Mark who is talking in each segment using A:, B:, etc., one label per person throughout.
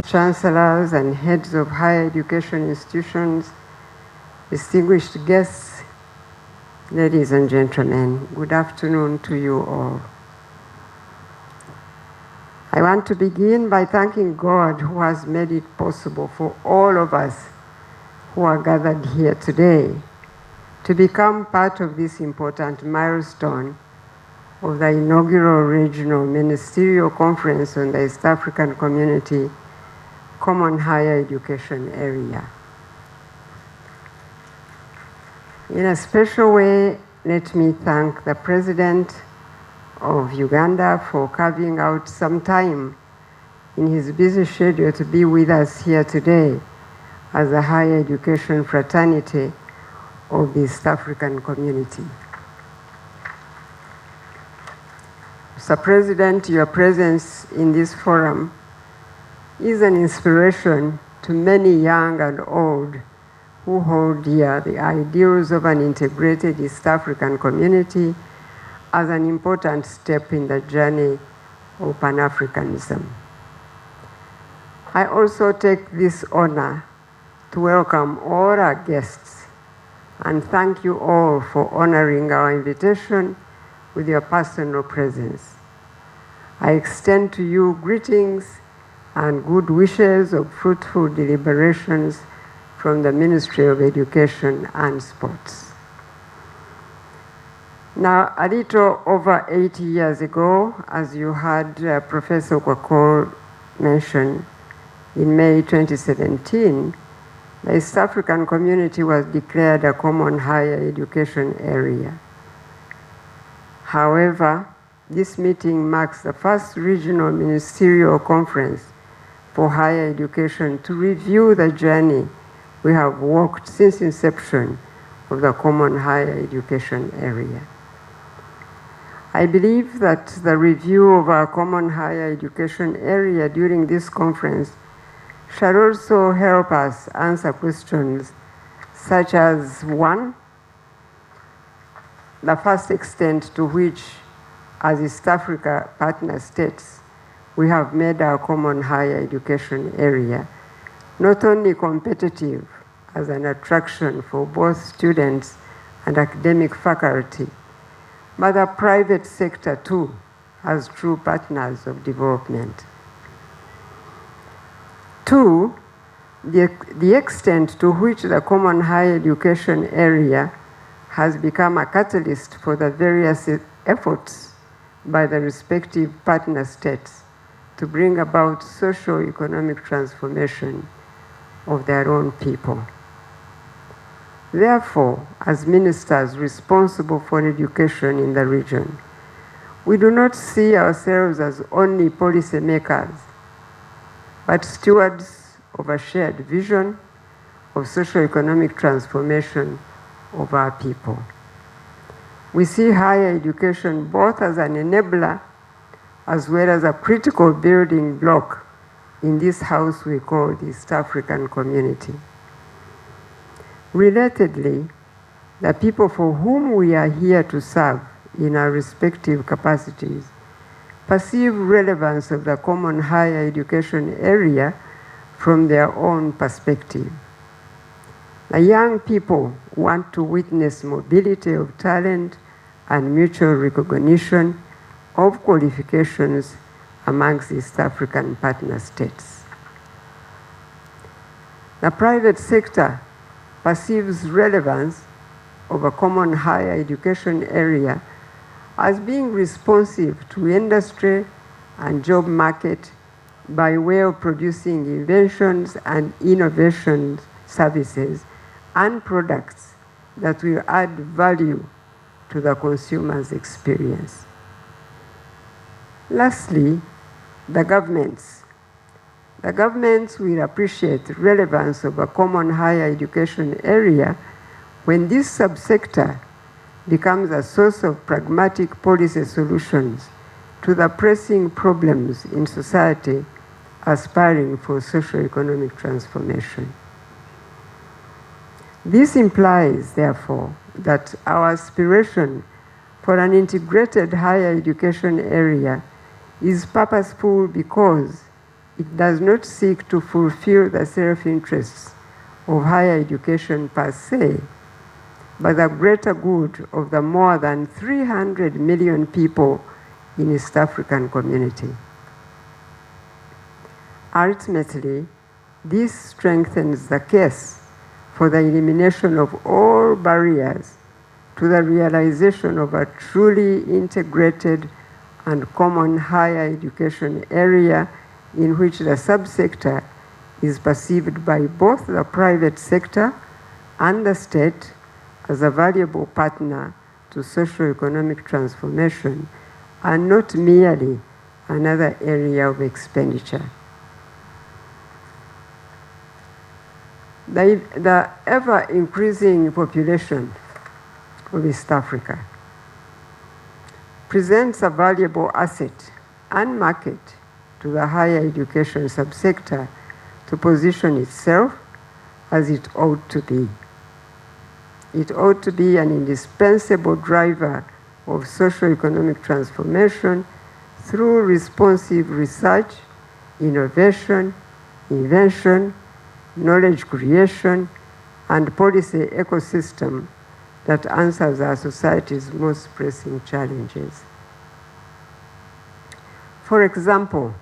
A: chancellors and heads of higher education institutions, distinguished guests, ladies and gentlemen, good afternoon to you all. I want to begin by thanking God who has made it possible for all of us who are gathered here today to become part of this important milestone of the inaugural Regional Ministerial Conference on the East African Community Common Higher Education Area. In a special way, let me thank the President of Uganda for carving out some time in his busy schedule to be with us here today as a higher education fraternity of the East African community. Mr. President, your presence in this forum is an inspiration to many young and old who hold dear the ideals of an integrated East African community as an important step in the journey of Pan-Africanism. I also take this honor to welcome all our guests and thank you all for honoring our invitation with your personal presence. I extend to you greetings and good wishes of fruitful deliberations from the Ministry of Education and Sports. Now, a little over 80 years ago, as you heard Professor Kwakol mention, in May 2017, the East African community was declared a common higher education area. However, this meeting marks the first regional ministerial conference for higher education to review the journey we have walked since inception of the common higher education area. I believe that the review of our common higher education area during this conference shall also help us answer questions such as, one, the first extent to which, as East Africa partner states, we have made our common higher education area not only competitive as an attraction for both students and academic faculty, but the private sector too, as true partners of development. Two, the extent to which the common higher education area has become a catalyst for the various efforts by the respective partner states to bring about socio-economic transformation of their own people. Therefore, as ministers responsible for education in the region, we do not see ourselves as only policymakers, but stewards of a shared vision of socio-economic transformation of our people. We see higher education both as an enabler as well as a critical building block in this house we call the East African community. Relatedly, the people for whom we are here to serve in our respective capacities perceive relevance of the common higher education area from their own perspective. The young people want to witness mobility of talent and mutual recognition of qualifications amongst East African partner states. The private sector perceives relevance of a common higher education area as being responsive to industry and job market by way of producing inventions and innovation services and products that will add value to the consumer's experience. Lastly, the governments. The governments will appreciate the relevance of a common higher education area when this subsector becomes a source of pragmatic policy solutions to the pressing problems in society aspiring for socio-economic transformation. This implies, therefore, that our aspiration for an integrated higher education area is purposeful because it does not seek to fulfill the self-interests of higher education per se, but the greater good of the more than 300 million people in East African community. Ultimately, this strengthens the case for the elimination of all barriers to the realization of a truly integrated and common higher education area in which the subsector is perceived by both the private sector and the state as a valuable partner to socio-economic transformation and not merely another area of expenditure. The ever-increasing population of East Africa presents a valuable asset and market to the higher education subsector to position itself as it ought to be. It ought to be an indispensable driver of socio-economic transformation through responsive research, innovation, invention, knowledge creation, and policy ecosystem that answers our society's most pressing challenges. For example,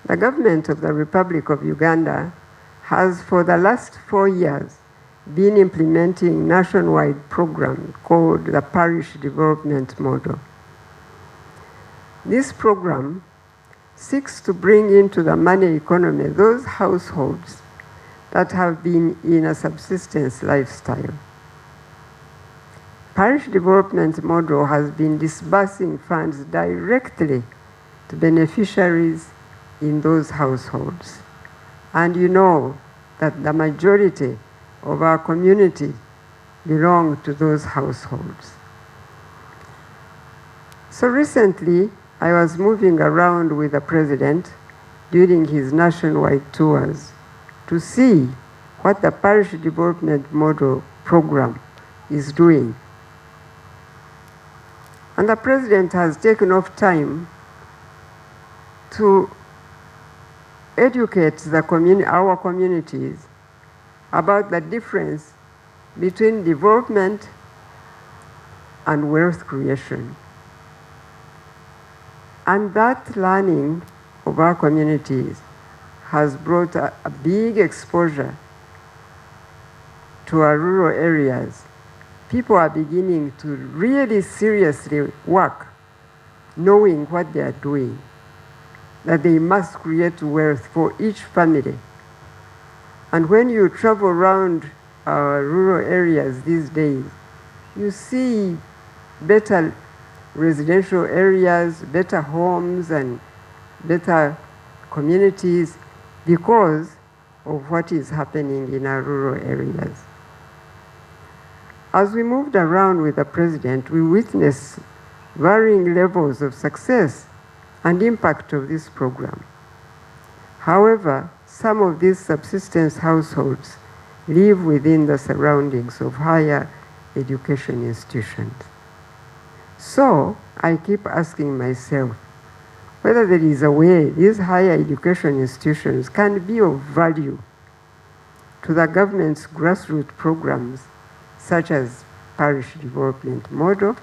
A: the government of the Republic of Uganda has for the last 4 years been implementing a nationwide program called the Parish Development Model. This program seeks to bring into the money economy those households that have been in a subsistence lifestyle. Parish Development Model has been disbursing funds directly to beneficiaries in those households. And you know that the majority of our community belong to those households. So recently, I was moving around with the president during his nationwide tours to see what the Parish Development Model program is doing. And the president has taken off time to educate our communities about the difference between development and wealth creation. And that learning of our communities has brought a big exposure to our rural areas. People are beginning to really seriously work, knowing what they are doing, that they must create wealth for each family. And when you travel around our rural areas these days, you see better residential areas, better homes, and better communities because of what is happening in our rural areas. As we moved around with the president, we witnessed varying levels of success and impact of this program. However, some of these subsistence households live within the surroundings of higher education institutions. So I keep asking myself whether there is a way these higher education institutions can be of value to the government's grassroots programs, such as Parish Development Model.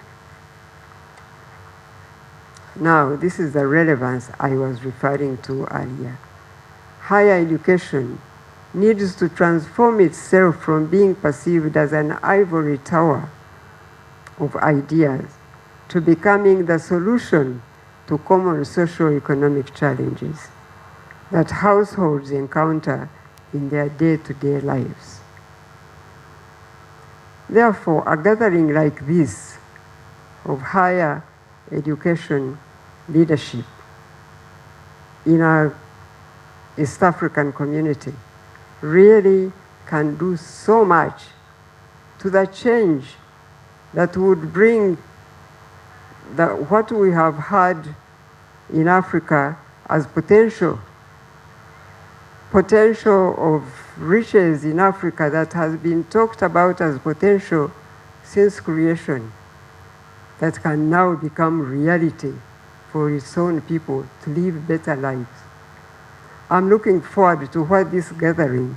A: Now, this is the relevance I was referring to earlier. Higher education needs to transform itself from being perceived as an ivory tower of ideas to becoming the solution to common socio-economic challenges that households encounter in their day-to-day lives. Therefore, a gathering like this of higher education leadership in our East African community really can do so much to the change that would bring what we have had in Africa as potential of riches in Africa that has been talked about as potential since creation, that can now become reality for its own people to live better lives. I'm looking forward to what this gathering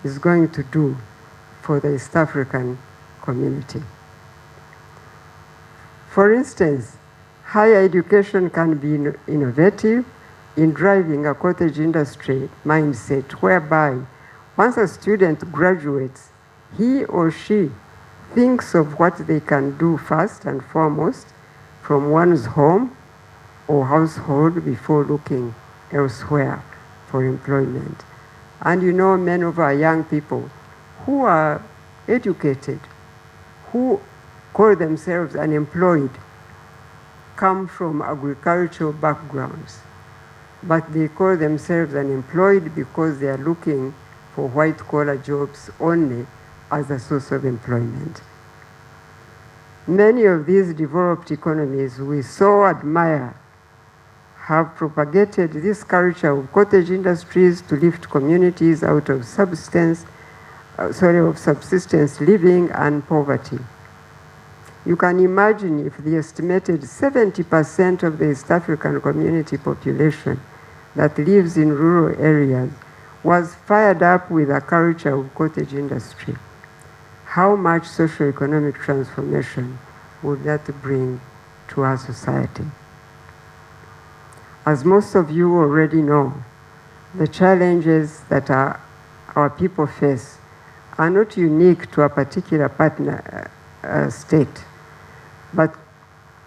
A: is going to do for the East African community. For instance, higher education can be innovative in driving a cottage industry mindset whereby once a student graduates, he or she thinks of what they can do first and foremost from one's home or household before looking elsewhere for employment. And you know, many of our young people who are educated, who call themselves unemployed, come from agricultural backgrounds, but they call themselves unemployed because they are looking for white-collar jobs only as a source of employment. Many of these developed economies we so admire have propagated this culture of cottage industries to lift communities out of subsistence living and poverty. You can imagine if the estimated 70% of the East African community population that lives in rural areas was fired up with a culture of cottage industry. How much socio-economic transformation would that bring to our society? As most of you already know, the challenges that our people face are not unique to a particular partner state, but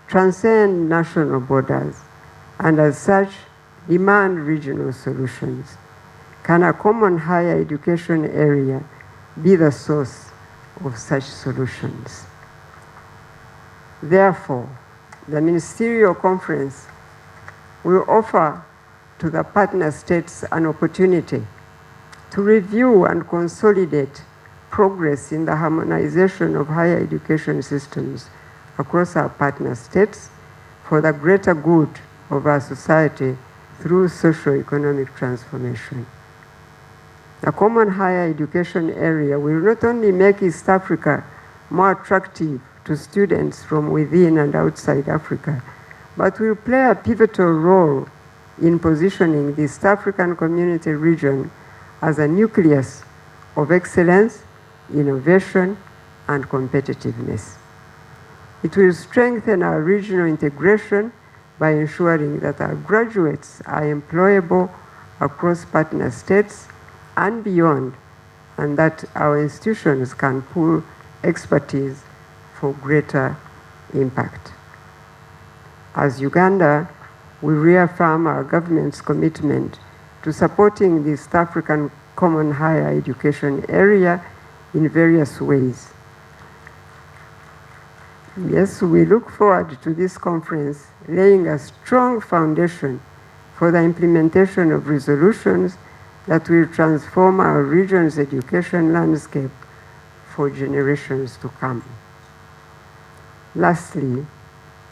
A: transcend national borders, and as such, demand regional solutions. Can a common higher education area be the source of such solutions? Therefore, the Ministerial Conference will offer to the partner states an opportunity to review and consolidate progress in the harmonization of higher education systems across our partner states for the greater good of our society through socio-economic transformation. A common higher education area will not only make East Africa more attractive to students from within and outside Africa, but will play a pivotal role in positioning the East African community region as a nucleus of excellence, innovation, and competitiveness. It will strengthen our regional integration by ensuring that our graduates are employable across partner states and beyond, and that our institutions can pool expertise for greater impact. As Uganda, we reaffirm our government's commitment to supporting the East African Common Higher Education Area in various ways. Yes, we look forward to this conference laying a strong foundation for the implementation of resolutions that will transform our region's education landscape for generations to come. Lastly,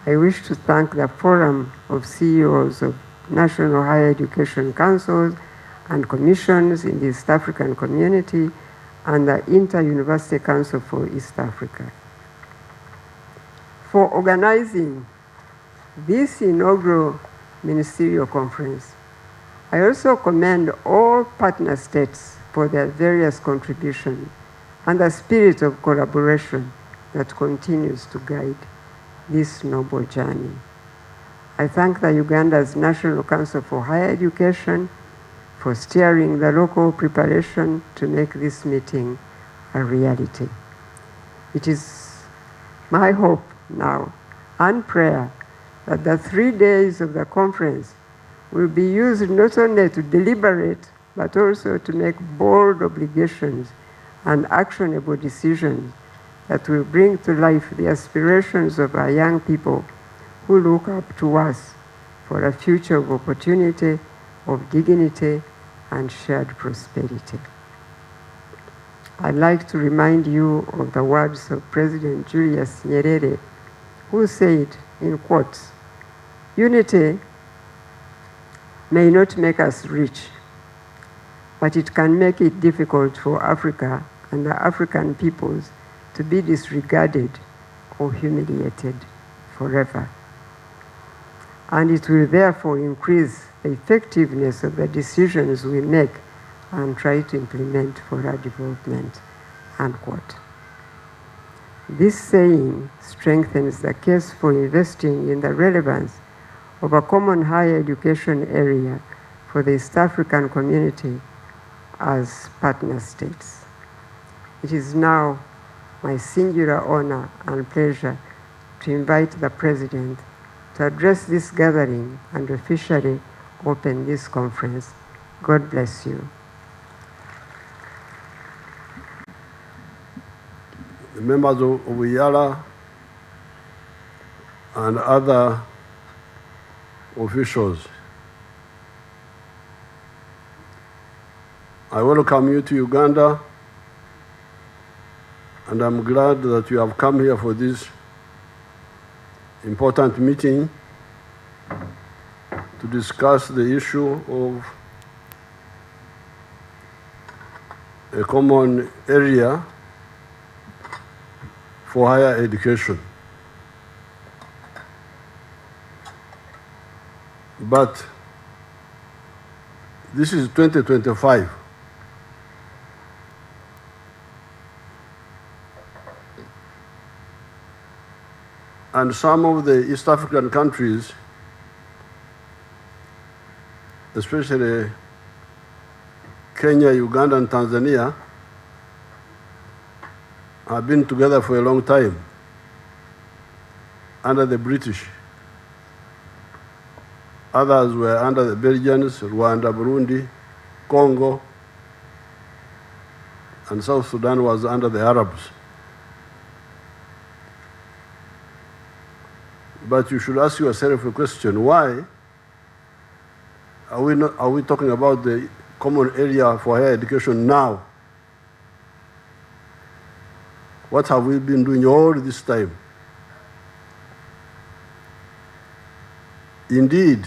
A: I wish to thank the Forum of CEOs of National Higher Education Councils and Commissions in the East African Community and the Inter-University Council for East Africa for organizing this inaugural ministerial conference. I also commend all partner states for their various contributions and the spirit of collaboration that continues to guide this noble journey. I thank the Uganda's National Council for Higher Education for steering the local preparation to make this meeting a reality. It is my hope now and prayer that the 3 days of the conference will be used not only to deliberate, but also to make bold obligations and actionable decisions that will bring to life the aspirations of our young people who look up to us for a future of opportunity, of dignity, and shared prosperity. I'd like to remind you of the words of President Julius Nyerere, who said, in quotes, "Unity may not make us rich, but it can make it difficult for Africa and the African peoples to be disregarded or humiliated forever. And it will therefore increase the effectiveness of the decisions we make and try to implement for our development, unquote. This saying strengthens the case for investing in the relevance of a common higher education area for the East African community as partner states. It is now my singular honor and pleasure to invite the President to address this gathering and officially open this conference. God bless you.
B: The members of IALA and other officials, I welcome you to Uganda, and I'm glad that you have come here for this important meeting to discuss the issue of a common area for higher education. But this is 2025. And some of the East African countries, especially Kenya, Uganda, and Tanzania, have been together for a long time under the British. Others were under the Belgians, Rwanda, Burundi, Congo, and South Sudan was under the Arabs. But you should ask yourself a question: why are we talking about the common area for higher education now? What have we been doing all this time? Indeed,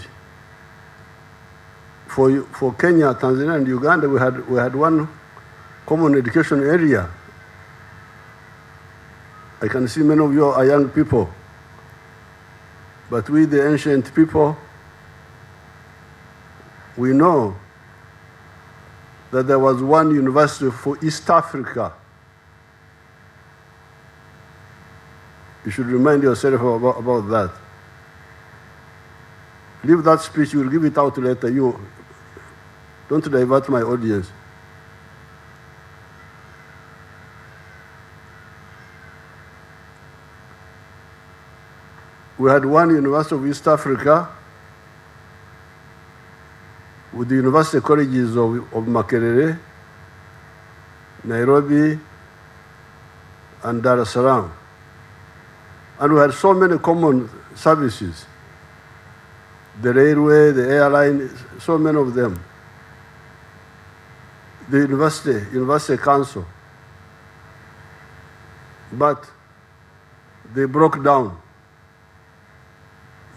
B: for Kenya, Tanzania, and Uganda, we had one common education area. I can see many of you are young people, but we, the ancient people, we know that there was one university for East Africa. You should remind yourself about that. Leave that speech, you will give it out later. You don't divert my audience. We had one University of East Africa with the university colleges of Makerere, Nairobi, and Dar es Salaam. And we had so many common services, the railway, the airline, so many of them. The university council. But they broke down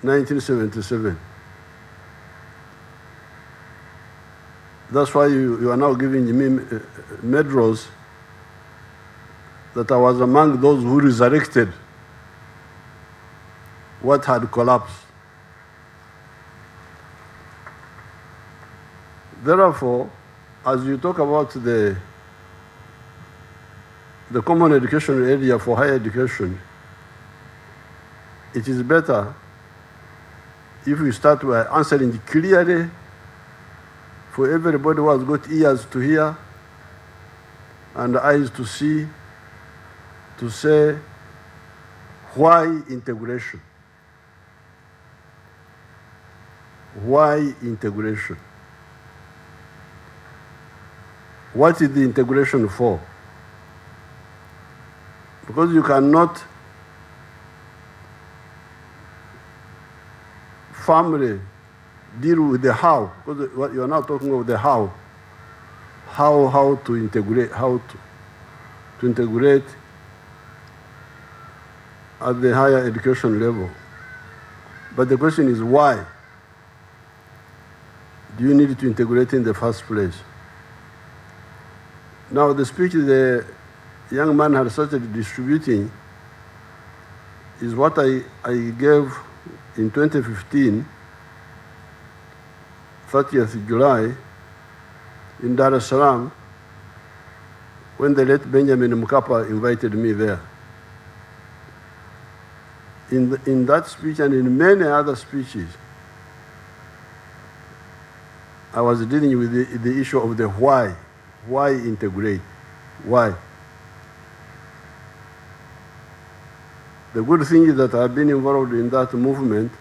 B: 1977. That's why you are now giving me medals that I was among those who resurrected what had collapsed. Therefore, as you talk about the common education area for higher education, it is better if we start by answering clearly for everybody who has got ears to hear and eyes to see, to say, why integration? Why integration? What is the integration for? Because you cannot firmly deal with the how, because you are now talking about the how to integrate, how to integrate at the higher education level. But the question is why do you need to integrate in the first place? Now, the speech the young man had started distributing is what I gave in 2015 30th July in Dar es Salaam, when the late Benjamin Mkapa invited me there. In that speech and in many other speeches, I was dealing with the issue of the why. Why integrate? Why? The good thing is that I've been involved in that movement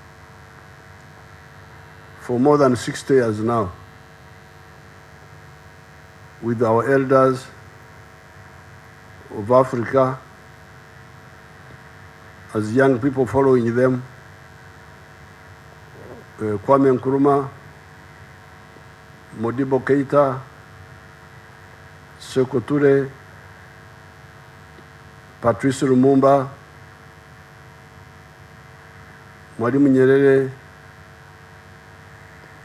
B: for more than 60 years now, with our elders of Africa, as young people following them, Kwame Nkrumah, Modibo Keita, Sekou Toure, Patrice Lumumba, Mwalimu Nyerere,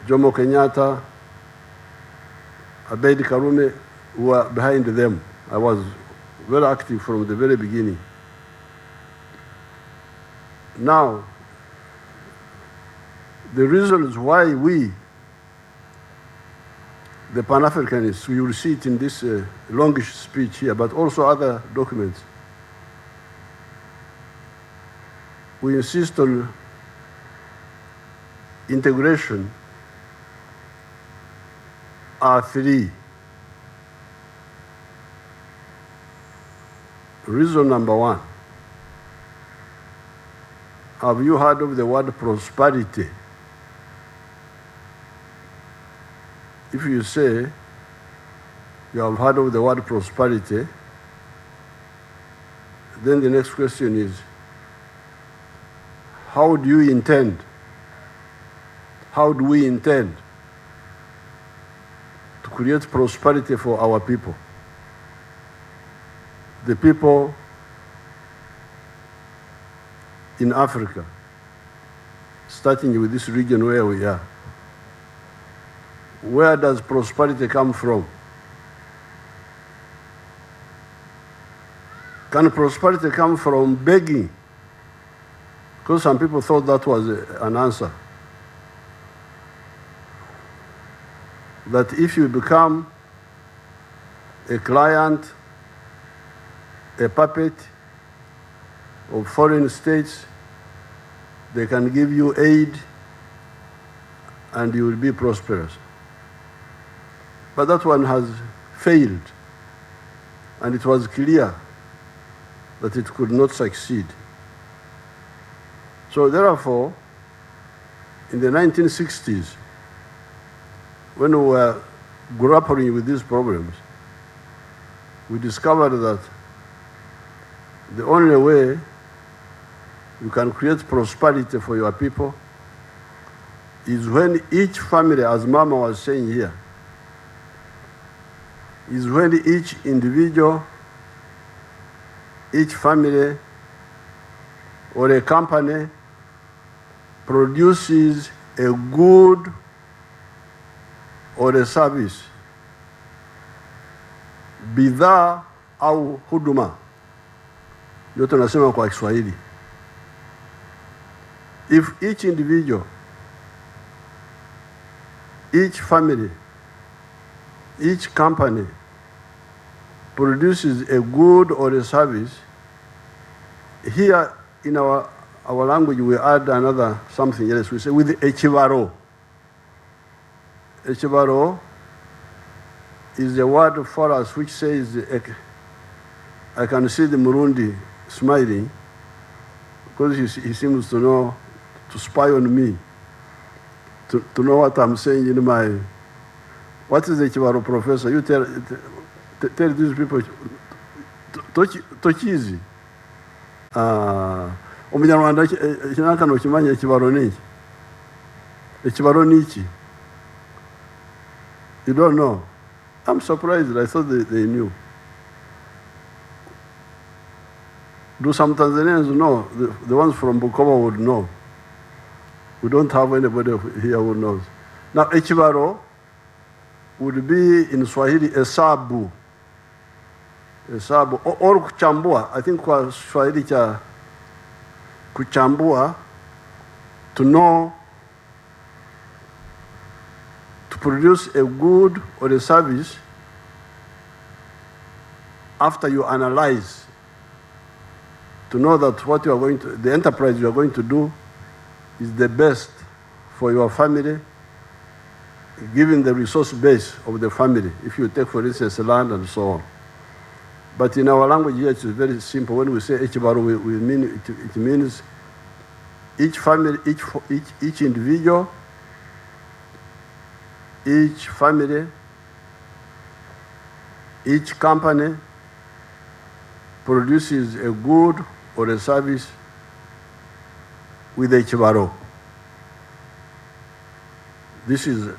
B: Jomo Kenyatta, Abeid Karume, who were behind them. I was very active from the very beginning. Now, the reasons why we, the Pan-Africanists, we will see it in this longish speech here, but also other documents. We insist on integration are three. Reason number one, have you heard of the word prosperity? If you say you have heard of the word prosperity, then the next question is, how do you intend? How do we intend to create prosperity for our people? The people in Africa, starting with this region where we are. Where does prosperity come from? Can prosperity come from begging? Because some people thought that was an answer. That if you become a client, a puppet of foreign states, they can give you aid and you will be prosperous. But that one has failed, and it was clear that it could not succeed. So therefore, in the 1960s, when we were grappling with these problems, we discovered that the only way you can create prosperity for your people is when each family, as Mama was saying here, is when each individual, each family, or a company produces a good or a service, bidhaa au huduma, ndio tunasema kwa Kiswahili. If each individual, each family, each company produces a good or a service, here in our language we add another something else. We say with echibaro. Echibaro is a word for us which says, I can see the Murundi smiling because he seems to know, to spy on me, to know what I'm saying in my... What is echibaro, Professor? You tell these people, tochizi. Omunyarwanda kinakano kimanya echibaro niki? Echibaro niki? You don't know? I'm surprised. I thought they knew. Do some Tanzanians know? The ones from Bukoba would know. We don't have anybody here who knows. Now, echibaro would be in Swahili hesabu. Hesabu or kuchambua. I think kwa Swahili cha kuchambua, to know produce a good or a service, after you analyze to know that what you are going to, the enterprise you are going to do is the best for your family, given the resource base of the family. If you take, for instance, land and so on. But in our language here, it's very simple. When we say Echibaru, we mean it means each family, each individual, each family, each company produces a good or a service with Echibaru. This is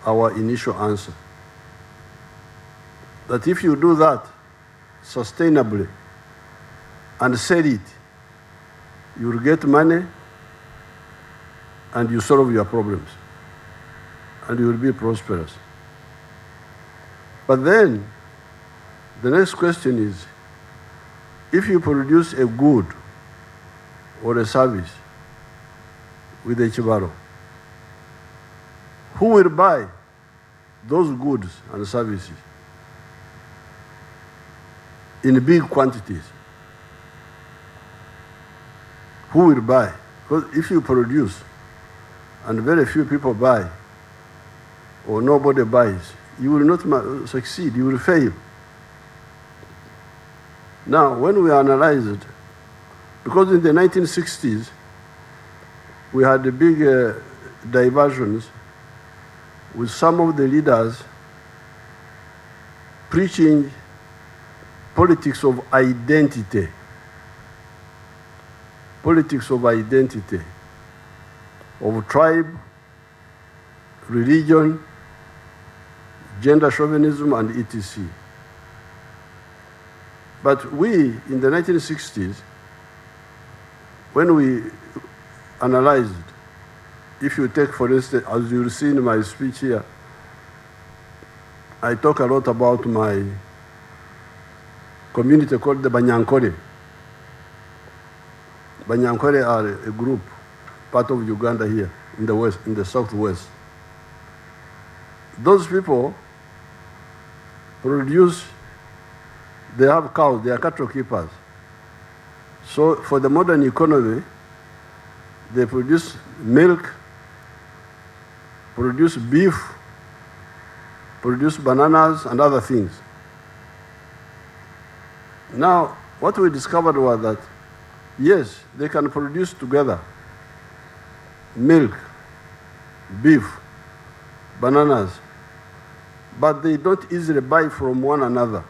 B: our initial answer. That if you do that sustainably and sell it, you will get money and you solve your problems and you will be prosperous. But then the next question is, if you produce a good or a service with Echibaru, who will buy those goods and services in big quantities? Who will buy? Because if you produce and very few people buy, or nobody buys, you will not succeed, you will fail. Now, when we analyze it, because in the 1960s, we had the big diversions with some of the leaders preaching politics of identity. Politics of identity, of tribe, religion, gender chauvinism, and etc. But we, in the 1960s, when we analyzed, if you take, for instance, as you'll see in my speech here, I talk a lot about my community called the Banyankore. Banyankore are a group, part of Uganda here, in the west, in the southwest. Those people produce, they have cows, they are cattle keepers. So for the modern economy, they produce milk, produce beef, produce bananas and other things. Now, what we discovered was that, yes, they can produce together milk, beef, bananas, but they don't easily buy from one another.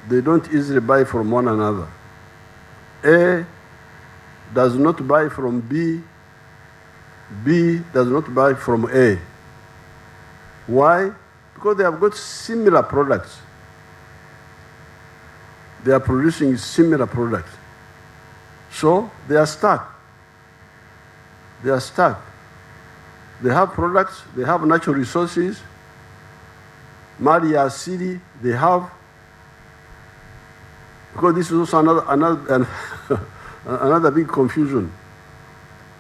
B: They don't easily buy from one another. A does not buy from B, B does not buy from A. Why? Because they have got similar products. They are producing similar products. So they are stuck. They are stuck. They have products, they have natural resources, Maria City, they have. Because this is also another big confusion.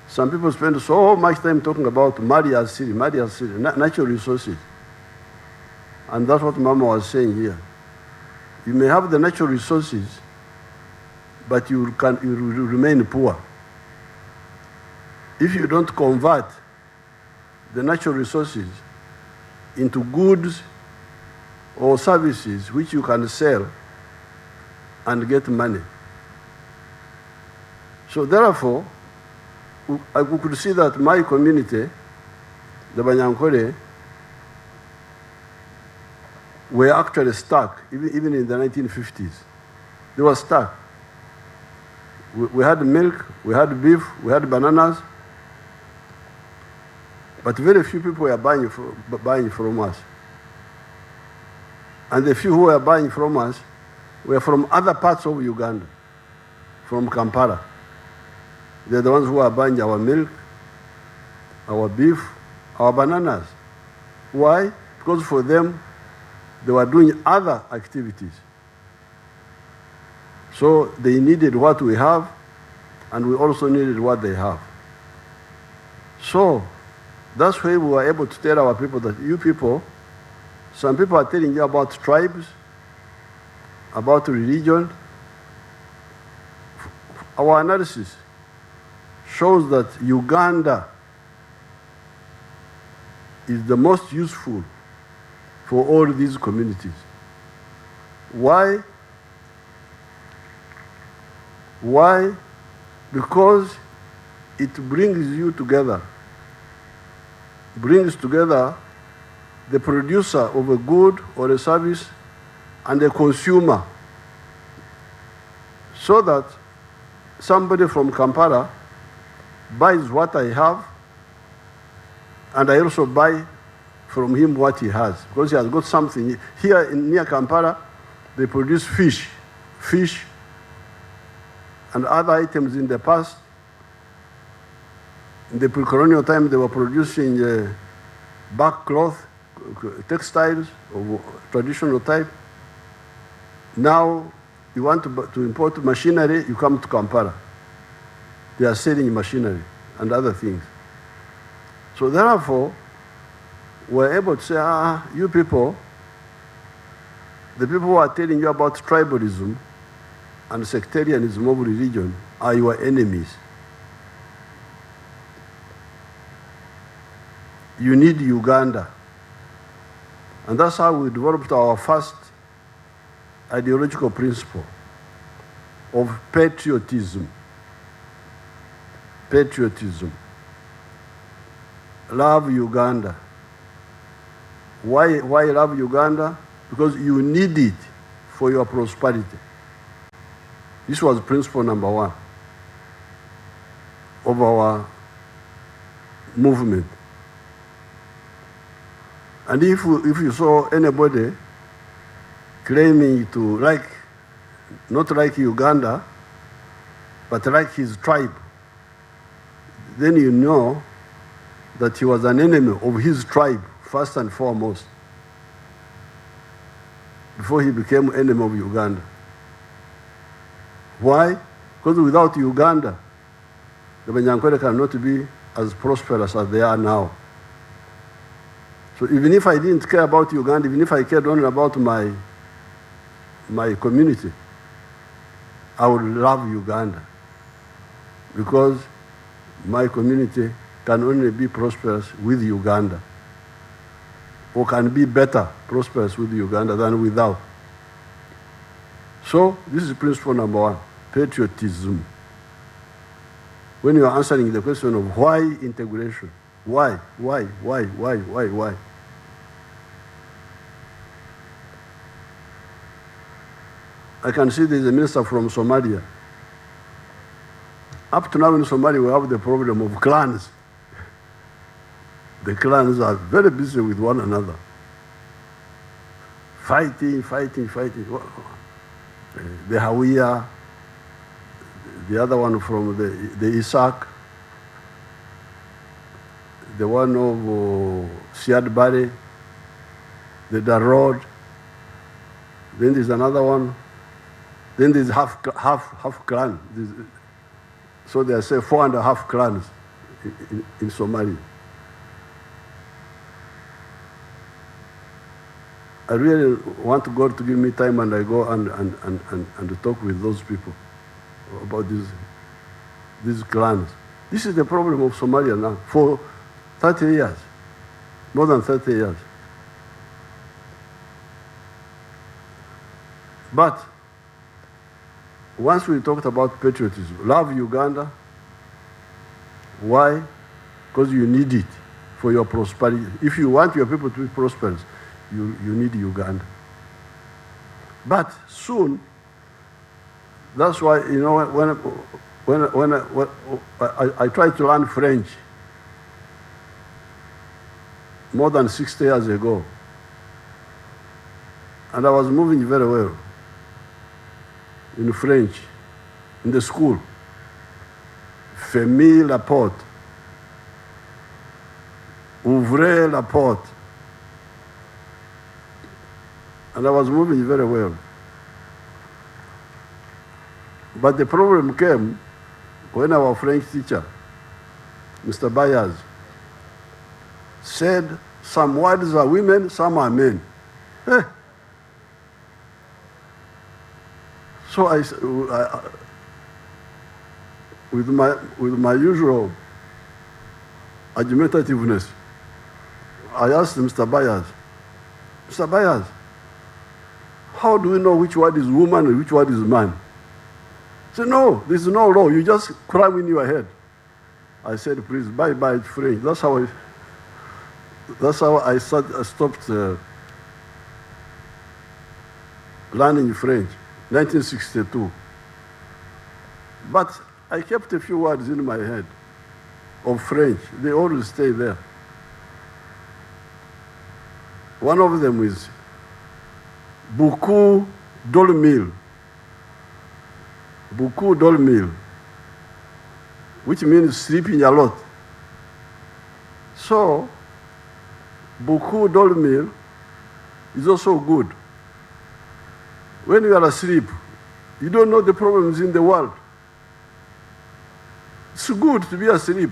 B: Some people spend so much time talking about Maria City, natural resources. And that's what Mama was saying here. You may have the natural resources, but you will remain poor. If you don't convert the natural resources into goods or services which you can sell and get money. So therefore, I could see that my community, the Banyankore, were actually stuck, even in the 1950s. They were stuck. We had milk, we had beef, we had bananas, but very few people were buying from us. And the few who were buying from us were from other parts of Uganda, from Kampala. They're the ones who are buying our milk, our beef, our bananas. Why? Because for them, they were doing other activities. So they needed what we have, and we also needed what they have. So That's why we were able to tell our people that you people, some people are telling you about tribes, about religion. Our analysis shows that Uganda is the most useful for all these communities. Why? Why? Because it brings you together. Brings together the producer of a good or a service and the consumer, so that somebody from Kampala buys what I have, and I also buy from him what he has, because he has got something. Here near Kampala, they produce fish and other items in the past. In the pre-colonial time, they were producing back cloth, textiles of traditional type. Now, you want to import machinery, you come to Kampala. They are selling machinery and other things. So therefore, we're able to say, you people, the people who are telling you about tribalism and sectarianism of religion are your enemies. You need Uganda. And that's how we developed our first ideological principle of patriotism. Patriotism. Love Uganda. Why love Uganda? Because you need it for your prosperity. This was principle number one of our movement. And if you saw anybody claiming to not like Uganda, but like his tribe, then you know that he was an enemy of his tribe, first and foremost, before he became enemy of Uganda. Why? Because without Uganda, the Banyankwele cannot be as prosperous as they are now. So even if I didn't care about Uganda, even if I cared only about my community, I would love Uganda, because my community can only be prosperous with Uganda, or can be better prosperous with Uganda than without. So this is principle number one, patriotism. When you are answering the question of why integration, why? I can see there's a minister from Somalia. Up to now in Somalia, we have the problem of clans. The clans are very busy with one another. Fighting. The Hawiya, the other one from the Isaac, the one of Siad Bari, the Darod. Then there's another one. Then there's half clan. So they say 4.5 clans in Somalia. I really want God to give me time, and I go and talk with those people about these clans. This is the problem of Somalia now for 30 years, more than 30 years. But once we talked about patriotism, love Uganda. Why? Because you need it for your prosperity. If you want your people to be prosperous, you need Uganda. But soon, that's why, you know, when I tried to learn French more than 60 years ago, and I was moving very well in French, in the school. Fermez la porte. Ouvrez la porte. And I was moving very well. But the problem came when our French teacher, Mr. Bayaz, said some words are women, some are men. Eh. So with my usual argumentativeness, I asked Mr. Byers, Mr. Byers, how do we know which word is woman and which word is man? He said, no, there is no law. You just cram in your head. I said, please, bye-bye French. That's how I stopped learning French, 1962. But I kept a few words in my head of French. They always stay there. One of them is beaucoup dormir. Beaucoup dormir, which means sleeping a lot. So, beaucoup dormir is also good. When you are asleep, you don't know the problems in the world. It's good to be asleep.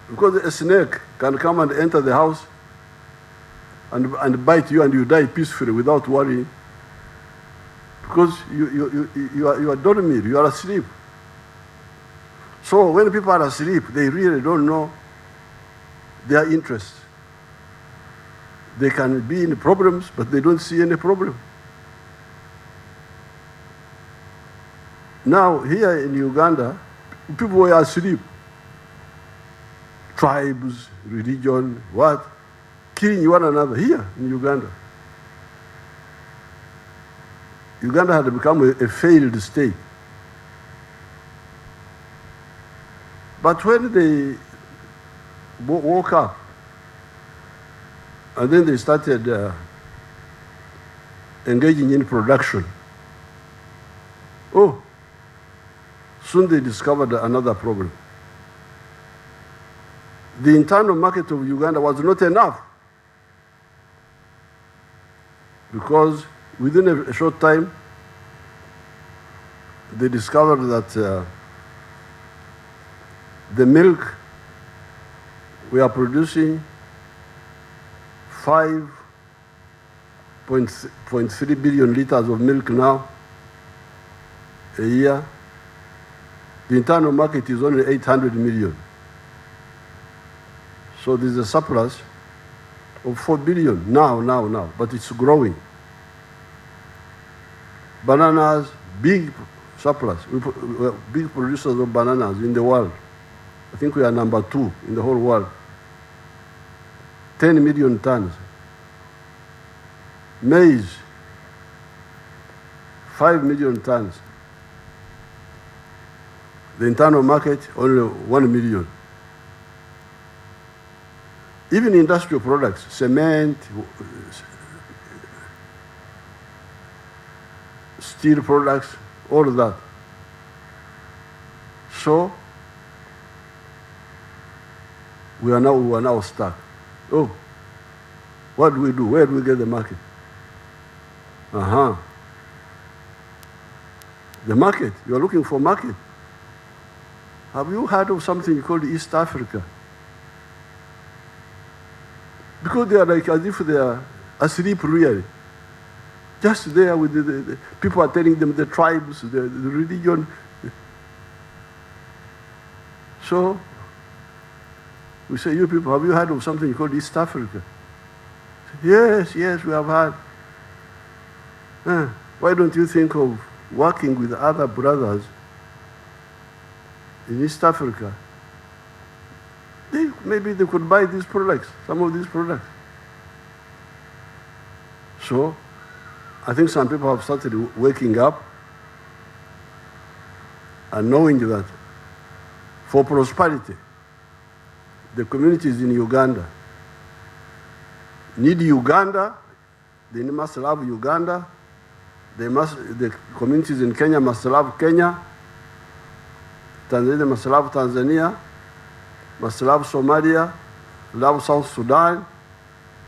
B: Because a snake can come and enter the house and bite you and you die peacefully without worrying. Because you are dormir, you are asleep. So when people are asleep, they really don't know their interests. They can be in problems, but they don't see any problem. Now, here in Uganda, people were asleep. Tribes, religion, what? Killing one another here in Uganda. Uganda had become a failed state. But when they woke up, and then they started engaging in production, soon they discovered another problem. The internal market of Uganda was not enough, because within a short time, they discovered that the milk we are producing 5.3 billion liters of milk now a year. The internal market is only 800 million. So there's a surplus of 4 billion now, but it's growing. Bananas, big surplus. We're big producers of bananas in the world. I think we are number 2 in the whole world. 10 million tons. Maize, 5 million tons. The internal market, only 1 million. Even industrial products, cement, steel products, all of that. So, we are now stuck. Oh, what do we do? Where do we get the market? The market. You are looking for market. Have you heard of something called East Africa? Because they are like as if they are asleep really. Just there with the people are telling them the tribes, the religion. So, we say, you people, have you heard of something called East Africa? Yes, we have heard. Why don't you think of working with other brothers in East Africa? Maybe they could buy these products, some of these products. So, I think some people have started waking up and knowing that for prosperity, the communities in Uganda need Uganda, they must love Uganda, the communities in Kenya must love Kenya, Tanzania must love Tanzania, must love Somalia, love South Sudan,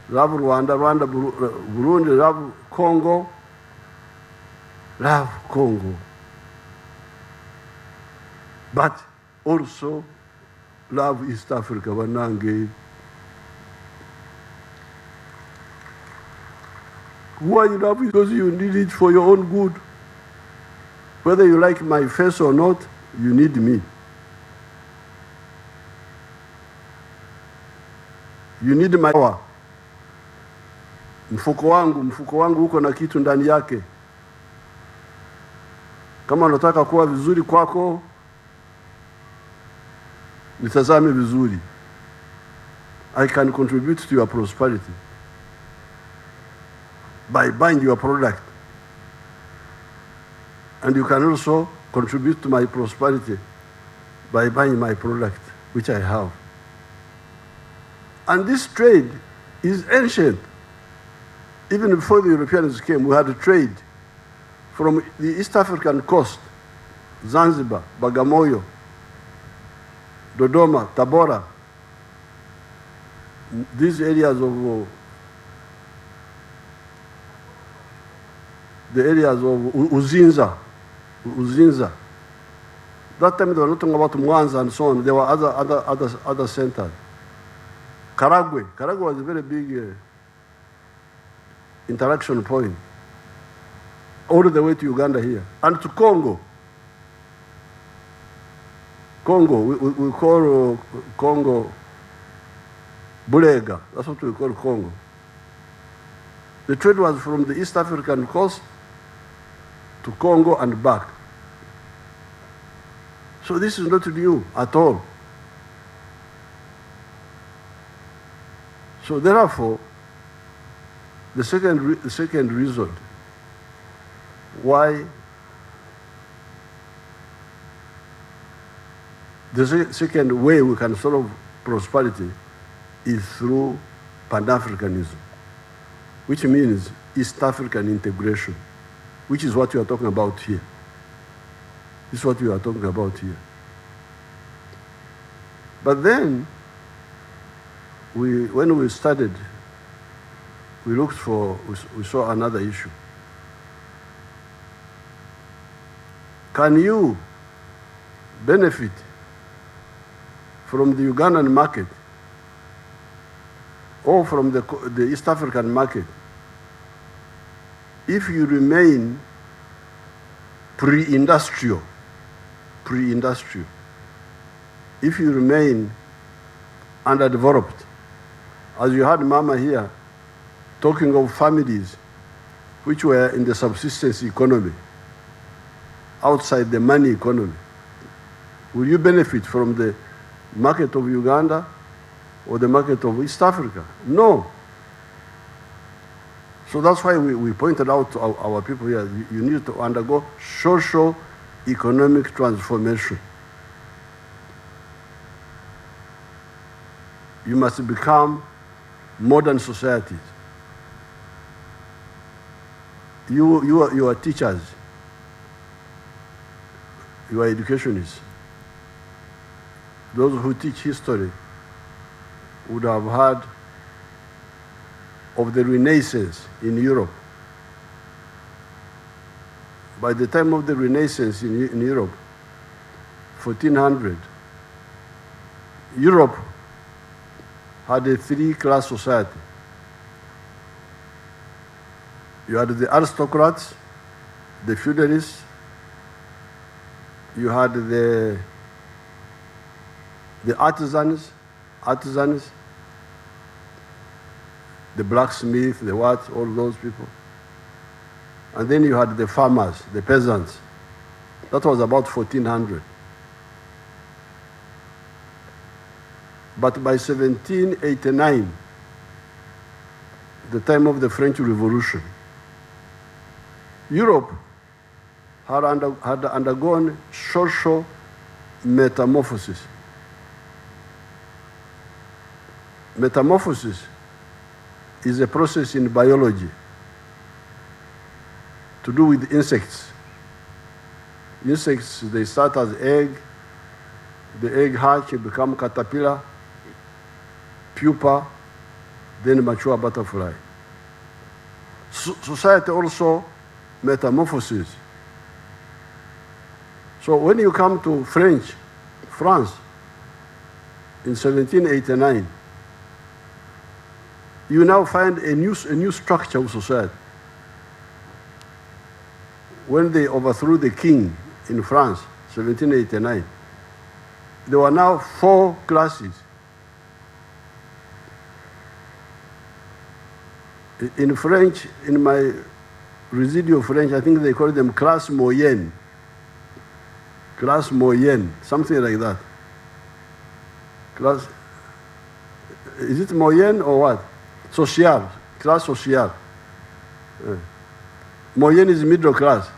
B: love Rwanda, Burundi, love Congo, But also love East Africa, banange. Why you love it? Because you need it for your own good. Whether you like my face or not, you need me. You need my power. Mfuko wangu uko na kitu ndani yake. Kama unataka kuwa vizuri kwako, nitazame vizuri. I can contribute to your prosperity by buying your product. And you can also contribute to my prosperity by buying my product, which I have. And this trade is ancient. Even before the Europeans came, we had a trade from the East African coast, Zanzibar, Bagamoyo, Dodoma, Tabora, these areas of Uzinza. That time they were not talking about Mwanza and so on. There were other centers. Karagwe was a very big interaction point, all the way to Uganda here, and to Congo. We call Congo Bulega. That's what we call Congo. The trade was from the East African coast to Congo and back. So this is not new at all. So therefore, the second reason why the second way we can solve prosperity is through Pan-Africanism, which means East African integration, which is what we are talking about here. This is what we are talking about here. But then, when we started, we saw another issue. Can you benefit from the Ugandan market or from the East African market if you remain pre-industrial, if you remain underdeveloped? As you heard Mama here talking of families which were in the subsistence economy, outside the money economy, will you benefit from the market of Uganda or the market of East Africa? No. So that's why we pointed out to our people here, you need to undergo socio-economic transformation. You must become modern societies. You are teachers. You are educationists. Those who teach history would have heard of the Renaissance in Europe. By the time of the Renaissance in Europe, 1400, Europe had a three-class society. You had the aristocrats, the feudalists, you had the artisans, the blacksmith, the what, all those people. And then you had the farmers, the peasants. That was about 1400. But by 1789, the time of the French Revolution, Europe had undergone social metamorphosis. Metamorphosis is a process in biology to do with insects. Insects, they start as egg, the egg hatch, become caterpillar, pupa, then mature butterfly. Society also metamorphoses. So when you come to France, in 1789, you now find a new structure of society. When they overthrew the king in France, 1789, there were now 4 classes. In French, in my residual French, I think they call them classe moyenne. Classe moyenne, something like that. Class, is it moyenne or what? Social, class social. Moyenne is middle class.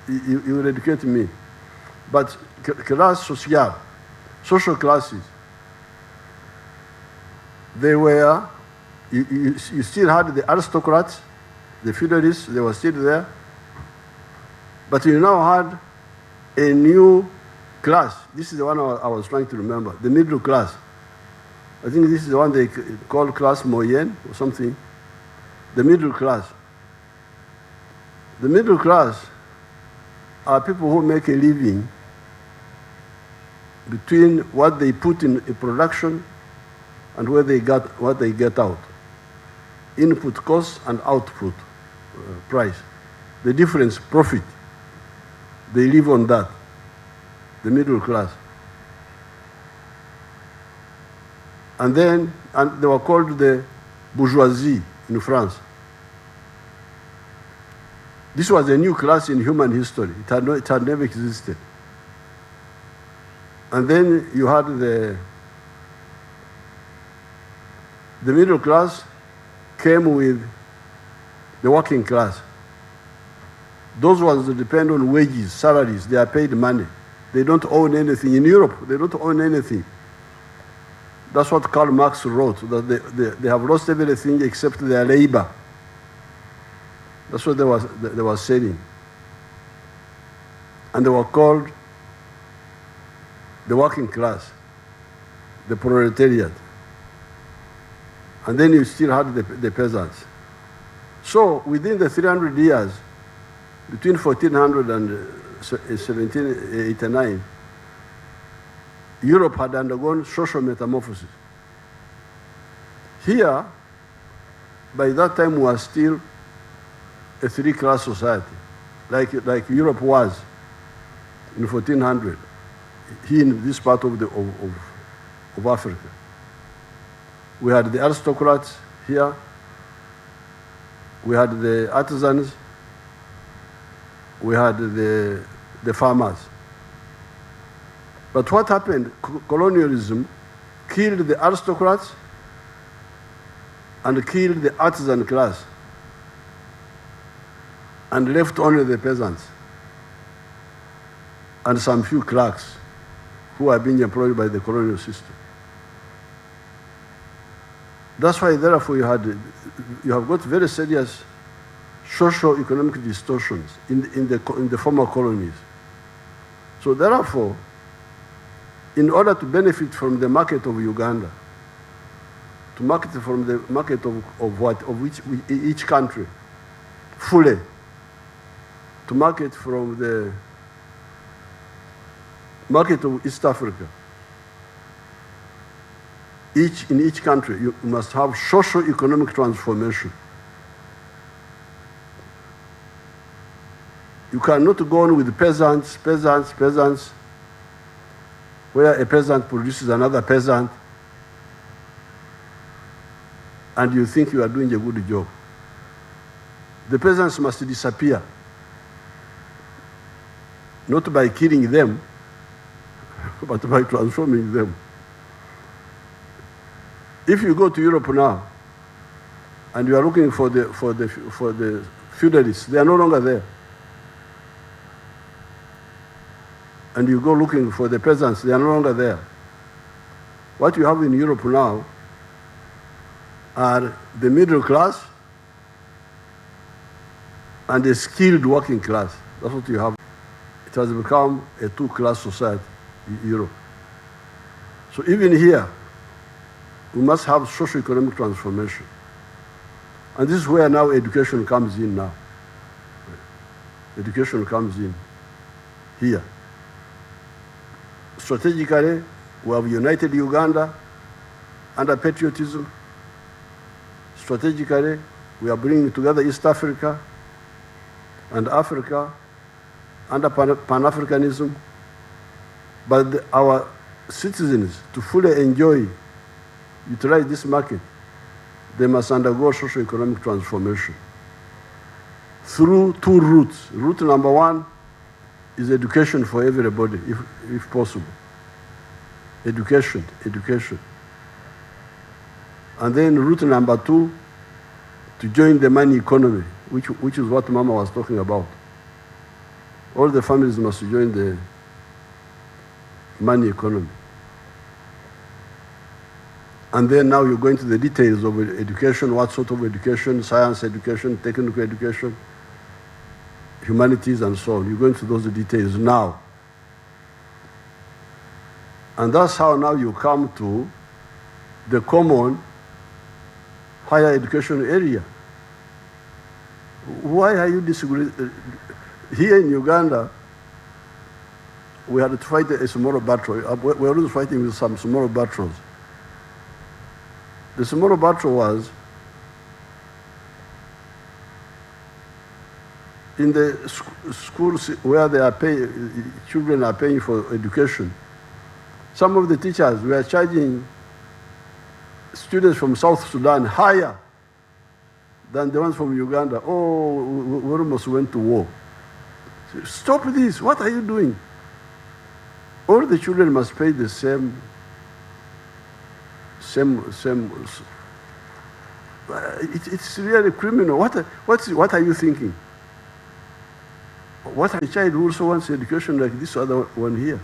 B: You will educate me. But class social, social classes, they were, you still had the aristocrats, the feudalists, they were still there. But you now had a new class. This is the one I was trying to remember, the middle class. I think this is the one they call class moyenne or something. The middle class. The middle class are people who make a living between what they put in a production and what they get out. Input cost and output price. The difference, profit. They live on that. The middle class. And they were called the bourgeoisie in France. This was a new class in human history. It had never existed. And then you had the middle class came with the working class. Those ones that depend on wages, salaries, they are paid money. They don't own anything. In Europe, they don't own anything. That's what Karl Marx wrote, that they have lost everything except their labor. That's what they were saying. And they were called the working class, the proletariat. And then you still had the peasants. So within the 300 years, between 1400 and 1789, Europe had undergone social metamorphosis. Here, by that time, we were still a 3-class society, like Europe was in 1400, here in this part of Africa. We had the aristocrats here, we had the artisans, we had the farmers. But what happened? Colonialism killed the aristocrats and killed the artisan class and left only the peasants and some few clerks who are being employed by the colonial system. That's why, therefore, you have got very serious socio-economic distortions in the former colonies. So therefore, in order to benefit from the market of Uganda, to market from the market of each country fully, to market from the market of East Africa, in each country, you must have socio-economic transformation. You cannot go on with peasants, where a peasant produces another peasant, and you think you are doing a good job. The peasants must disappear, not by killing them, but by transforming them. If you go to Europe now, and you are looking for the feudalists, they are no longer there. And you go looking for the peasants, they are no longer there. What you have in Europe now are the middle class and the skilled working class. That's what you have. It has become a 2-class society in Europe. So even here, we must have socio-economic transformation. And this is where now education comes in now. Education comes in here. Strategically, We have united Uganda under patriotism. Strategically, we are bringing together East Africa and Africa under Pan-Africanism. But our citizens, to fully enjoy, utilize this market, they must undergo socio-economic transformation through two routes. Route number one is education for everybody, if possible. Education. And then route number two, to join the money economy, which is what Mama was talking about. All the families must join the money economy. And then now you're going to the details of education, what sort of education, science education, technical education, humanities, and so on. You're going to those details now. And that's how now you come to the common higher education area. Why are you disagreeing? Here in Uganda, we had to fight a small battle. We're always fighting with some small battles. The small battle was in the schools where they are children are paying for education. Some of the teachers were charging students from South Sudan higher than the ones from Uganda. Oh, we almost went to war. Stop this. What are you doing? All the children must pay the same. It's really criminal. What are you thinking? What a child who also wants education like this other one here?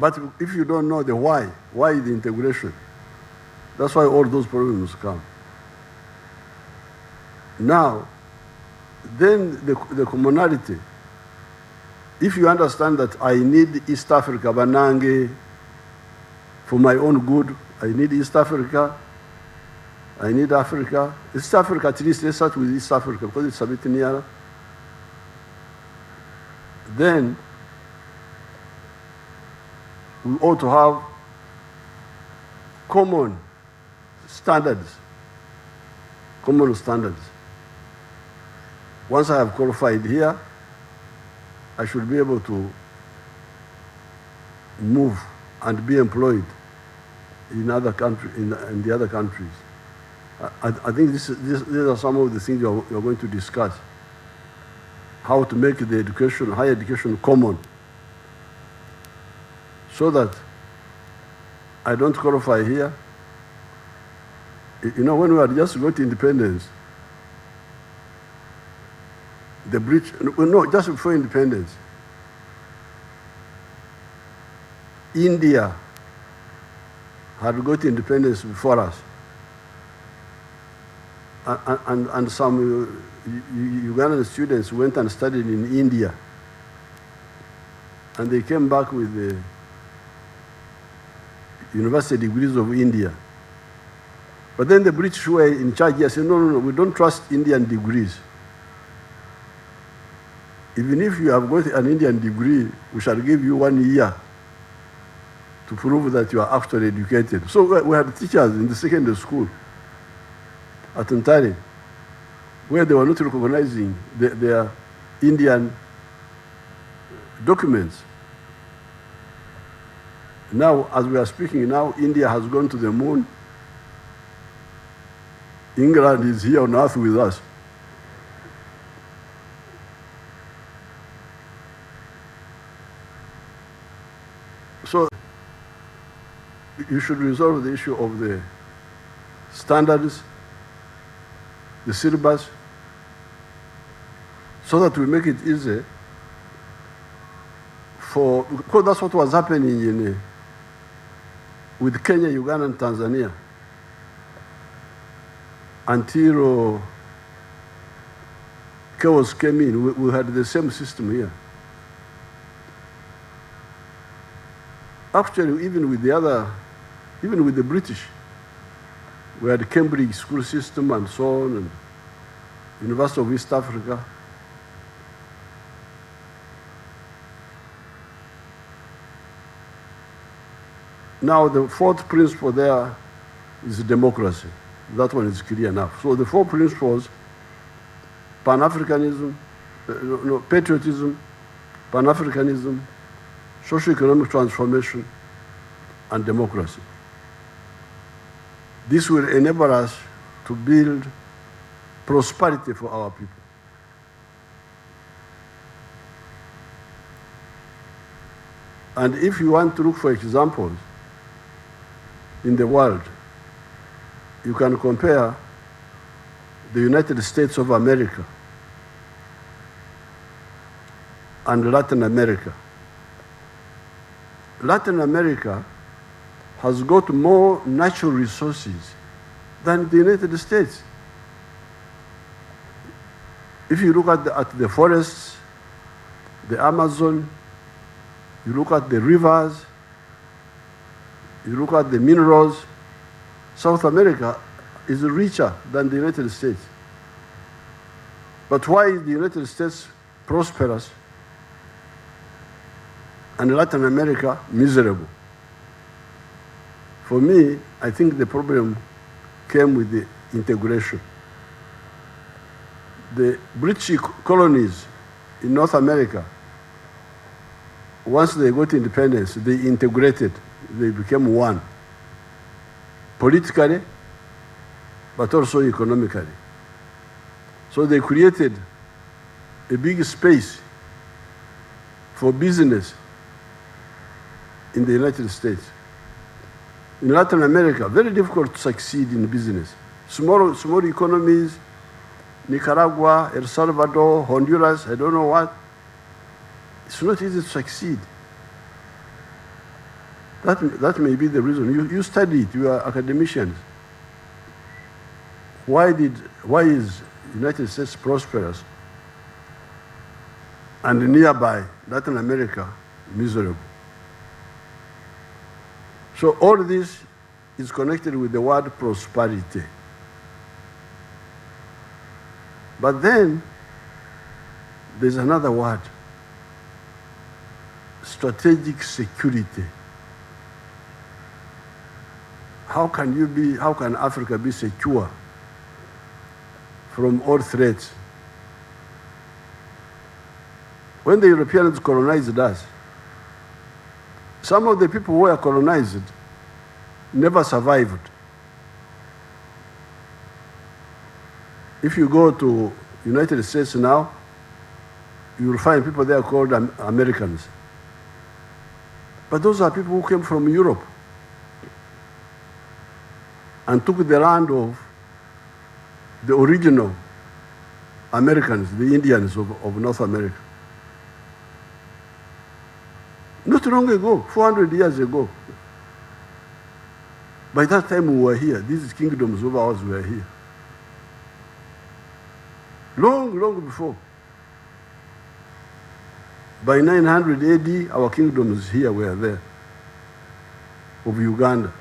B: But if you don't know the why the integration? That's why all those problems come. Now, then the commonality. If you understand that I need East Africa, Banange, for my own good, I need East Africa, I need Africa. East Africa, at least let's start with East Africa because it's a bit nearer. Then we ought to have common standards. Once I have qualified here, I should be able to move and be employed in other countries, in the other countries. I think these are some of the things you're going to discuss. How to make the education, higher education, common, so that I don't qualify here. You know, when we had just got independence, the British, no, just before independence, India had got independence before us. And some Ugandan students went and studied in India. And they came back with the university degrees of India. But then the British who were in charge here said, no, we don't trust Indian degrees. Even if you have got an Indian degree, we shall give you 1 year to prove that you are actually educated. So we had teachers in the secondary school at Ntari, where they were not recognizing their Indian documents. Now, as we are speaking now, India has gone to the moon. England is here on earth with us. So, you should resolve the issue of the standards, the syllabus, so that we make it easy because that's what was happening with Kenya, Uganda, and Tanzania until chaos came in. We had the same system here. Actually, even with the British, we had the Cambridge school system and so on, and University of East Africa. Now the fourth principle there is democracy. That one is clear enough. So the four principles: Pan-Africanism, patriotism, Pan-Africanism, socio-economic transformation, and democracy. This will enable us to build prosperity for our people. And if you want to look for examples in the world, you can compare the United States of America and Latin America. Latin America has got more natural resources than the United States. If you look at the forests, the Amazon, you look at the rivers, you look at the minerals, South America is richer than the United States. But why is the United States prosperous and Latin America miserable? For me, I think the problem came with the integration. The British colonies in North America, once they got independence, they integrated, they became one, politically, but also economically. So they created a big space for business in the United States. In Latin America, very difficult to succeed in business. Small economies, Nicaragua, El Salvador, Honduras, I don't know what. It's not easy to succeed. That may be the reason. You studied, you are academicians. Why is United States prosperous and nearby Latin America miserable? So all this is connected with the word prosperity. But then there's another word: strategic security. How can Africa be secure from all threats? When the Europeans colonized us, some of the people who were colonized never survived. If you go to United States now, you will find people there called Americans. But those are people who came from Europe and took the land of the original Americans, the Indians of North America. Not long ago, 400 years ago. By that time we were here. These kingdoms of ours were here. Long, long before. By 900 AD, our kingdoms here were there, of Uganda,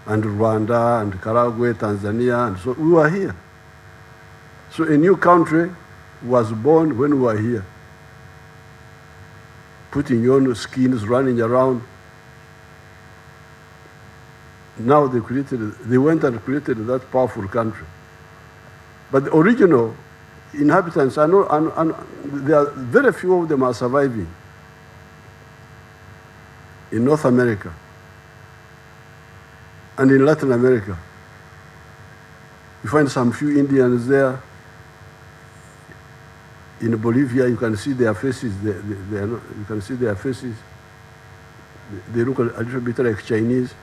B: and Rwanda, and Karagwe, Tanzania, and so we were here. So a new country was born when we were here. Putting your skins, running around. Now they went and created that powerful country. But the original inhabitants, there are very few of them are surviving in North America and in Latin America. You find some few Indians there. In Bolivia, you can see their faces. You can see their faces. They look a little bit like Chinese.